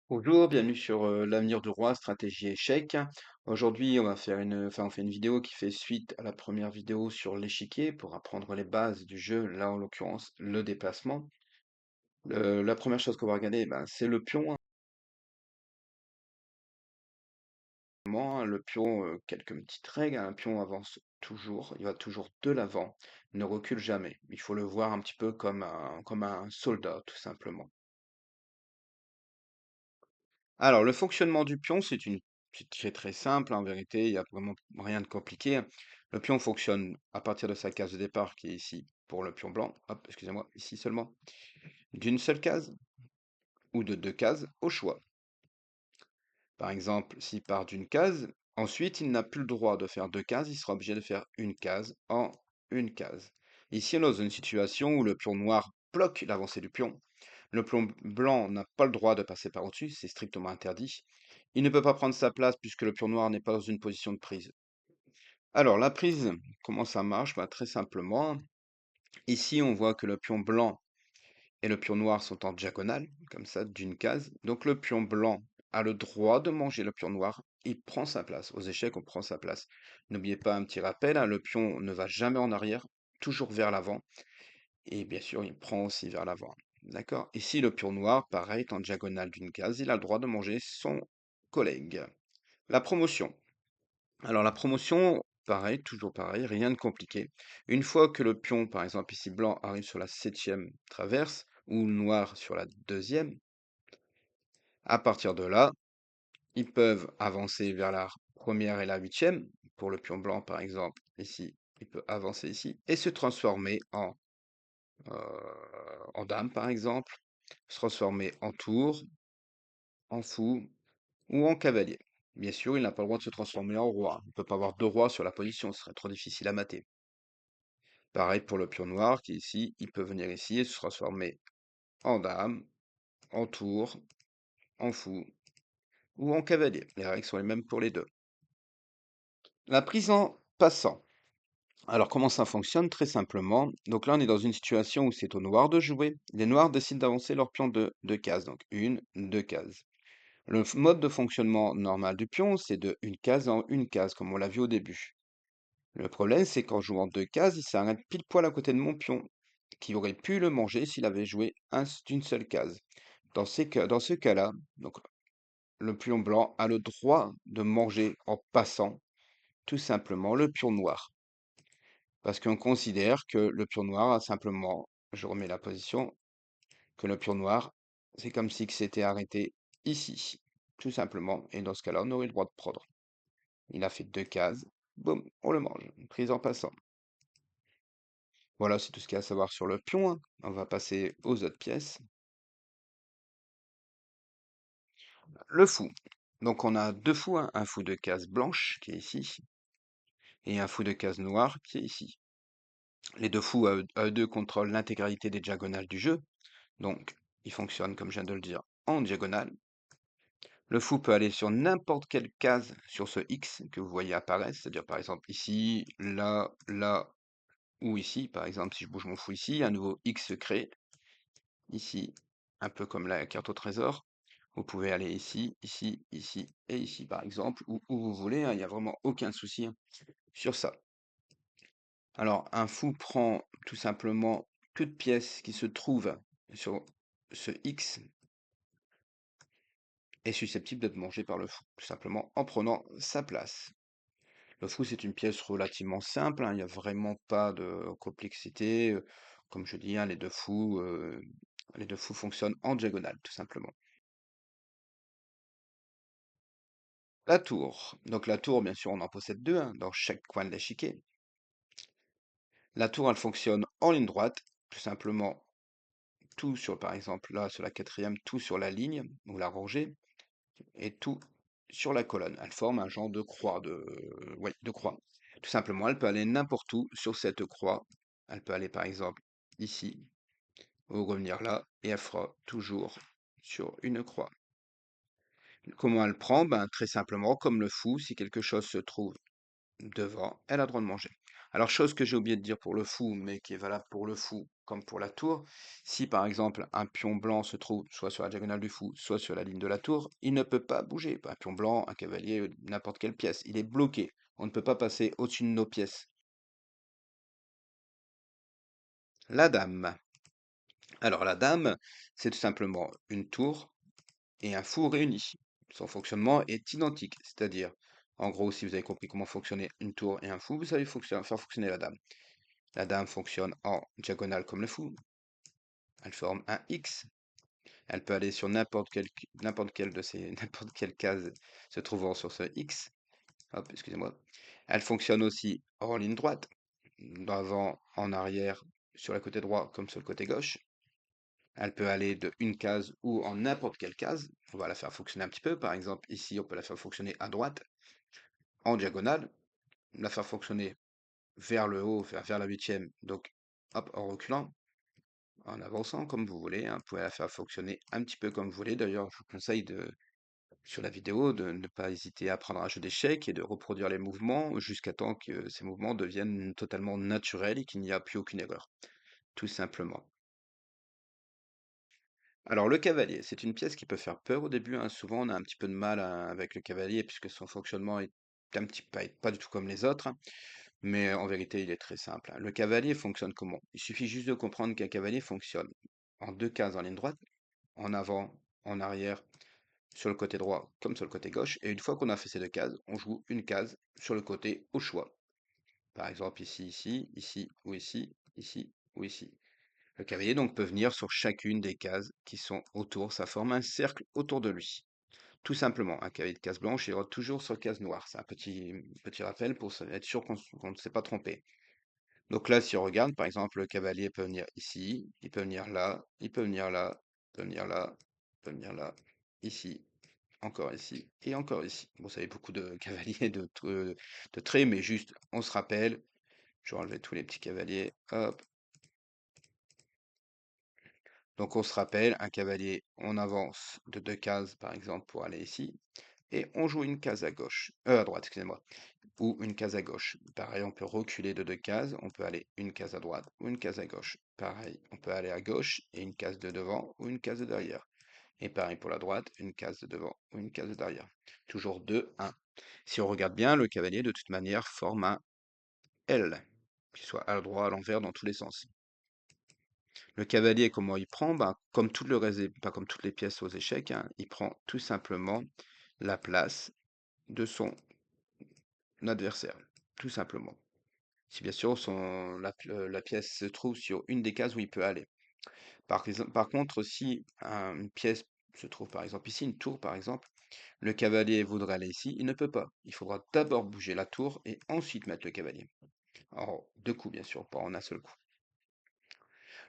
Bonjour, bienvenue sur l'avenir du roi, stratégie échec. Aujourd'hui, on fait une vidéo qui fait suite à la première vidéo sur l'échiquier pour apprendre les bases du jeu, là en l'occurrence le déplacement. La première chose qu'on va regarder, ben, c'est le pion, hein. Le pion, quelques petites règles, hein. Un pion avance toujours, il va toujours de l'avant, ne recule jamais. Il faut le voir un petit peu comme un soldat, tout simplement. Alors, le fonctionnement du pion, c'est très simple, hein, en vérité, il n'y a vraiment rien de compliqué, hein. Le pion fonctionne à partir de sa case de départ, qui est ici pour le pion blanc. Hop, excusez-moi, ici seulement. D'une seule case ou de deux cases au choix. Par exemple, s'il part d'une case, ensuite il n'a plus le droit de faire deux cases, il sera obligé de faire une case en une case. Ici, on est dans une situation où le pion noir bloque l'avancée du pion. Le pion blanc n'a pas le droit de passer par au-dessus, c'est strictement interdit. Il ne peut pas prendre sa place puisque le pion noir n'est pas dans une position de prise. Alors, la prise, comment ça marche? Bah, très simplement, ici on voit que le pion blanc et le pion noir sont en diagonale, comme ça, d'une case. Donc le pion blanc a le droit de manger le pion noir, il prend sa place. Aux échecs, on prend sa place. N'oubliez pas un petit rappel, hein, le pion ne va jamais en arrière, toujours vers l'avant. Et bien sûr, il prend aussi vers l'avant. D'accord? Ici, le pion noir, pareil, est en diagonale d'une case, il a le droit de manger son collègue. La promotion. Alors la promotion, pareil, toujours pareil, rien de compliqué. Une fois que le pion, par exemple ici blanc, arrive sur la septième traverse, ou noir sur la deuxième, à partir de là, ils peuvent avancer vers la première et la huitième. Pour le pion blanc, par exemple, ici, il peut avancer ici et se transformer en dame, par exemple, se transformer en tour, en fou ou en cavalier. Bien sûr, il n'a pas le droit de se transformer en roi. Il ne peut pas avoir deux rois sur la position, ce serait trop difficile à mater. Pareil pour le pion noir qui ici, il peut venir ici et se transformer en dame, en tour, en fou ou en cavalier. Les règles sont les mêmes pour les deux. La prise en passant. Alors comment ça fonctionne? Très simplement. Donc là, on est dans une situation où c'est au noir de jouer. Les noirs décident d'avancer leur pion de deux cases. Donc une, deux cases. Mode de fonctionnement normal du pion, c'est de une case en une case, comme on l'a vu au début. Le problème, c'est qu'en jouant deux cases, il s'arrête pile poil à côté de mon pion, qui aurait pu le manger s'il avait joué d'une seule case. Dans ce cas-là, donc le pion blanc a le droit de manger en passant tout simplement le pion noir. Parce qu'on considère que le pion noir a simplement, je remets la position, que le pion noir, c'est comme si que s'était arrêté ici, tout simplement. Et dans ce cas-là, on aurait le droit de prendre. Il a fait deux cases, boum, on le mange, prise en passant. Voilà, c'est tout ce qu'il y a à savoir sur le pion, hein. On va passer aux autres pièces. Le fou. Donc on a deux fous, hein, un fou de case blanche qui est ici, et un fou de case noire qui est ici. Les deux fous à eux deux contrôlent l'intégralité des diagonales du jeu, donc ils fonctionnent, comme je viens de le dire, en diagonale. Le fou peut aller sur n'importe quelle case sur ce X que vous voyez apparaître, c'est-à-dire par exemple ici, là, là ou ici. Par exemple, si je bouge mon fou ici, un nouveau X se crée, ici, un peu comme la carte au trésor. Vous pouvez aller ici, ici, ici et ici, par exemple, où vous voulez, hein, il n'y a vraiment aucun souci, hein, sur ça. Alors, un fou prend tout simplement toute pièce qui se trouve sur ce X est susceptible d'être mangé par le fou, tout simplement en prenant sa place. Le fou, c'est une pièce relativement simple, hein, il n'y a vraiment pas de complexité. Comme je dis, hein, les deux fous fonctionnent en diagonale, tout simplement. La tour. Donc la tour, bien sûr, on en possède deux, hein, dans chaque coin de l'échiquier. La tour, elle fonctionne en ligne droite, tout simplement tout sur, par exemple, là, sur la quatrième, tout sur la ligne ou la rangée, et tout sur la colonne. Elle forme un genre de croix, ouais, de croix. Tout simplement, elle peut aller n'importe où sur cette croix. Elle peut aller, par exemple, ici, ou revenir là, et elle fera toujours sur une croix. Comment elle prend? Ben, très simplement, comme le fou, si quelque chose se trouve devant, elle a le droit de manger. Alors, chose que j'ai oublié de dire pour le fou, mais qui est valable pour le fou comme pour la tour, si par exemple un pion blanc se trouve soit sur la diagonale du fou, soit sur la ligne de la tour, il ne peut pas bouger. Un pion blanc, un cavalier, n'importe quelle pièce, il est bloqué. On ne peut pas passer au-dessus de nos pièces. La dame. Alors la dame, c'est tout simplement une tour et un fou réunis. Son fonctionnement est identique, c'est-à-dire, en gros, si vous avez compris comment fonctionnait une tour et un fou, vous savez faire fonctionner la dame. La dame fonctionne en diagonale comme le fou. Elle forme un X. Elle peut aller sur n'importe quelle de ces, n'importe quelle case se trouvant sur ce X. Hop, excusez-moi. Elle fonctionne aussi en ligne droite, d'avant, en arrière, sur le côté droit comme sur le côté gauche. Elle peut aller de une case ou en n'importe quelle case. On va la faire fonctionner un petit peu. Par exemple, ici, on peut la faire fonctionner à droite, en diagonale, la faire fonctionner vers le haut, vers la huitième. Donc, hop, en reculant, en avançant comme vous voulez, hein. Vous pouvez la faire fonctionner un petit peu comme vous voulez. D'ailleurs, je vous conseille sur la vidéo de ne pas hésiter à prendre un jeu d'échecs et de reproduire les mouvements jusqu'à temps que ces mouvements deviennent totalement naturels et qu'il n'y a plus aucune erreur, tout simplement. Alors le cavalier, c'est une pièce qui peut faire peur au début, hein. Souvent, on a un petit peu de mal avec le cavalier puisque son fonctionnement est un petit pas du tout comme les autres, hein. Mais en vérité, il est très simple, hein. Le cavalier fonctionne comment? Il suffit juste de comprendre qu'un cavalier fonctionne en deux cases en ligne droite, en avant, en arrière, sur le côté droit comme sur le côté gauche. Et une fois qu'on a fait ces deux cases, on joue une case sur le côté au choix. Par exemple, ici, ici, ici ou ici, ici ou ici. Le cavalier donc peut venir sur chacune des cases qui sont autour, ça forme un cercle autour de lui. Tout simplement, un cavalier de case blanche, il rôde toujours sur case noire. C'est un petit rappel pour être sûr qu'on ne s'est pas trompé. Donc là, si on regarde, par exemple, le cavalier peut venir ici, il peut venir là, il peut venir là, il peut venir là, il peut venir là, ici, encore ici et encore ici. Bon, ça fait beaucoup de cavaliers de traits, mais juste, on se rappelle. Je vais enlever tous les petits cavaliers. Hop. Donc on se rappelle, un cavalier, on avance de deux cases, par exemple, pour aller ici, et on joue une case à gauche, à droite, excusez-moi, ou une case à gauche. Pareil, on peut reculer de deux cases, on peut aller une case à droite ou une case à gauche. Pareil, on peut aller à gauche et une case de devant ou une case de derrière. Et pareil pour la droite, une case de devant ou une case de derrière. Toujours 2, 1. Si on regarde bien, le cavalier, de toute manière, forme un L, qui soit à droite, à l'envers, dans tous les sens. Le cavalier, comment il prend? Ben, comme tout le reste, pas comme toutes les pièces aux échecs, hein, il prend tout simplement la place de son adversaire, tout simplement. Si bien sûr la pièce se trouve sur une des cases où il peut aller. Par contre, si une pièce se trouve par exemple ici, une tour par exemple, le cavalier voudrait aller ici, il ne peut pas. Il faudra d'abord bouger la tour et ensuite mettre le cavalier. En deux coups, bien sûr, pas en un seul coup.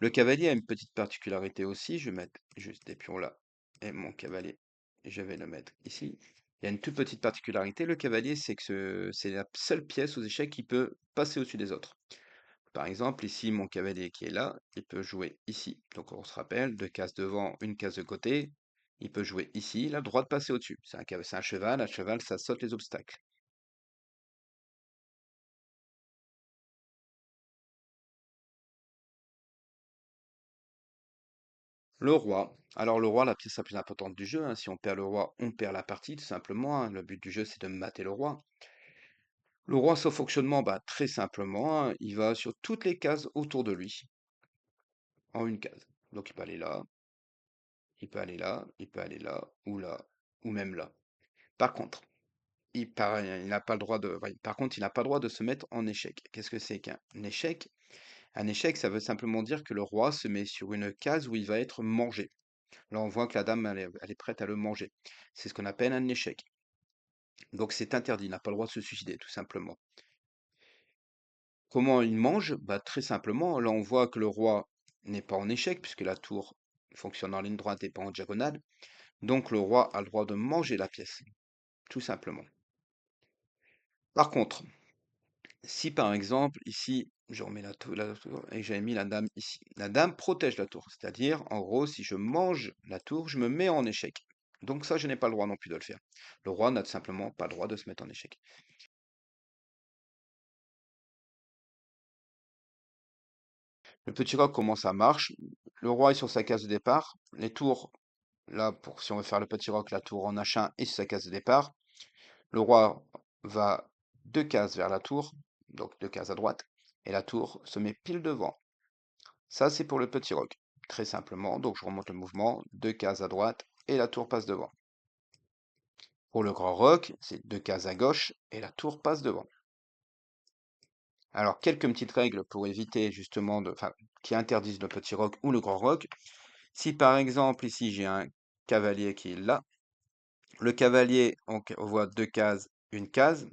Le cavalier a une petite particularité aussi, je vais mettre juste des pions là, et mon cavalier, je vais le mettre ici. Il y a une toute petite particularité, le cavalier, c'est que c'est la seule pièce aux échecs qui peut passer au-dessus des autres. Par exemple, ici, mon cavalier qui est là, il peut jouer ici. Donc on se rappelle, deux cases devant, une case de côté. Il peut jouer ici, il a le droit de passer au-dessus. C'est un cheval, ça saute les obstacles. Le roi. Alors le roi, la pièce la plus importante du jeu, hein. Si on perd le roi, on perd la partie, tout simplement, hein. Le but du jeu, c'est de mater le roi. Le roi, son fonctionnement, bah, très simplement, hein, il va sur toutes les cases autour de lui, en une case. Donc il peut aller là, il peut aller là, il peut aller là, ou même là. Par contre, il n'a pas le droit de, ouais, par contre, il n'a pas le droit de se mettre en échec. Qu'est-ce que c'est qu'un échec? Un échec, ça veut simplement dire que le roi se met sur une case où il va être mangé. Là, on voit que la dame, elle est prête à le manger. C'est ce qu'on appelle un échec. Donc c'est interdit, il n'a pas le droit de se suicider, tout simplement. Comment il mange? Bah, très simplement, là on voit que le roi n'est pas en échec, puisque la tour fonctionne en ligne droite et pas en diagonale. Donc le roi a le droit de manger la pièce, tout simplement. Par contre, si par exemple, ici, je remets la tour et j'avais mis la dame ici. La dame protège la tour, c'est-à-dire, en gros, si je mange la tour, je me mets en échec. Donc ça, je n'ai pas le droit non plus de le faire. Le roi n'a tout simplement pas le droit de se mettre en échec. Le petit roc, comment ça marche? Le roi est sur sa case de départ. Les tours, là, pour si on veut faire le petit roc, la tour en H1 est sur sa case de départ. Le roi va 2 cases vers la tour, donc 2 cases à droite, et la tour se met pile devant. Ça, c'est pour le petit roc. Très simplement, donc je remonte le mouvement, 2 cases à droite, et la tour passe devant. Pour le grand roc, c'est 2 cases à gauche, et la tour passe devant. Alors, quelques petites règles pour éviter justement enfin, qui interdisent le petit roc ou le grand roc. Si par exemple, ici, j'ai un cavalier qui est là, le cavalier, on voit 2 cases, une case.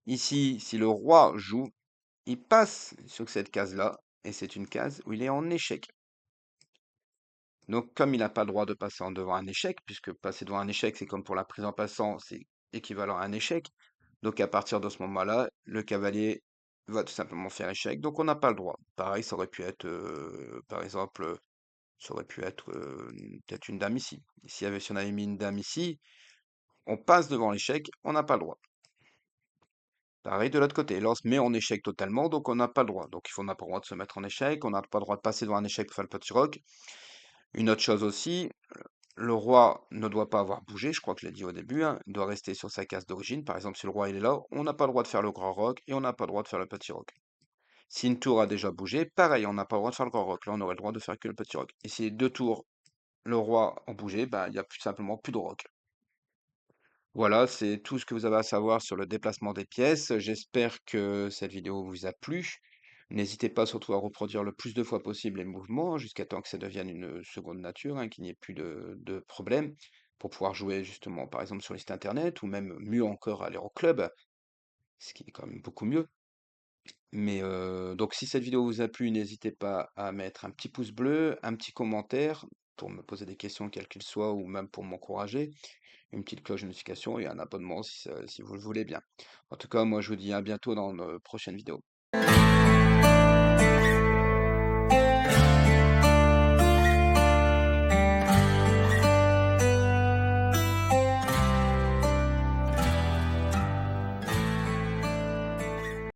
Ici, si le roi joue, il passe sur cette case-là, et c'est une case où il est en échec. Donc, comme il n'a pas le droit de passer en devant un échec, puisque passer devant un échec, c'est comme pour la prise en passant, c'est équivalent à un échec. Donc, à partir de ce moment-là, le cavalier va tout simplement faire échec. Donc, on n'a pas le droit. Pareil, ça aurait pu être, par exemple, ça aurait pu être peut-être une dame ici. Si on avait mis une dame ici, on passe devant l'échec, on n'a pas le droit. Pareil de l'autre côté, là on se met en échec totalement, donc on n'a pas le droit. Donc on n'a pas le droit de se mettre en échec, on n'a pas le droit de passer devant un échec pour faire le petit roc. Une autre chose aussi, le roi ne doit pas avoir bougé, je crois que je l'ai dit au début, hein, il doit rester sur sa case d'origine. Par exemple, si le roi il est là, on n'a pas le droit de faire le grand roc et on n'a pas le droit de faire le petit roc. Si une tour a déjà bougé, pareil, on n'a pas le droit de faire le grand roc. Là, on aurait le droit de faire que le petit roc. Et si les 2 tours, le roi ont bougé, bah, il n'y a plus simplement plus de roc. Voilà, c'est tout ce que vous avez à savoir sur le déplacement des pièces. J'espère que cette vidéo vous a plu. N'hésitez pas surtout à reproduire le plus de fois possible les mouvements jusqu'à temps que ça devienne une seconde nature, hein, qu'il n'y ait plus de problème pour pouvoir jouer justement, par exemple, sur les sites internet ou même mieux encore aller au club, ce qui est quand même beaucoup mieux. Mais donc si cette vidéo vous a plu, n'hésitez pas à mettre un petit pouce bleu, un petit commentaire pour me poser des questions quelles qu'elles soient ou même pour m'encourager, une petite cloche de notification et un abonnement si vous le voulez bien. En tout cas, moi je vous dis à bientôt dans une prochaine vidéo.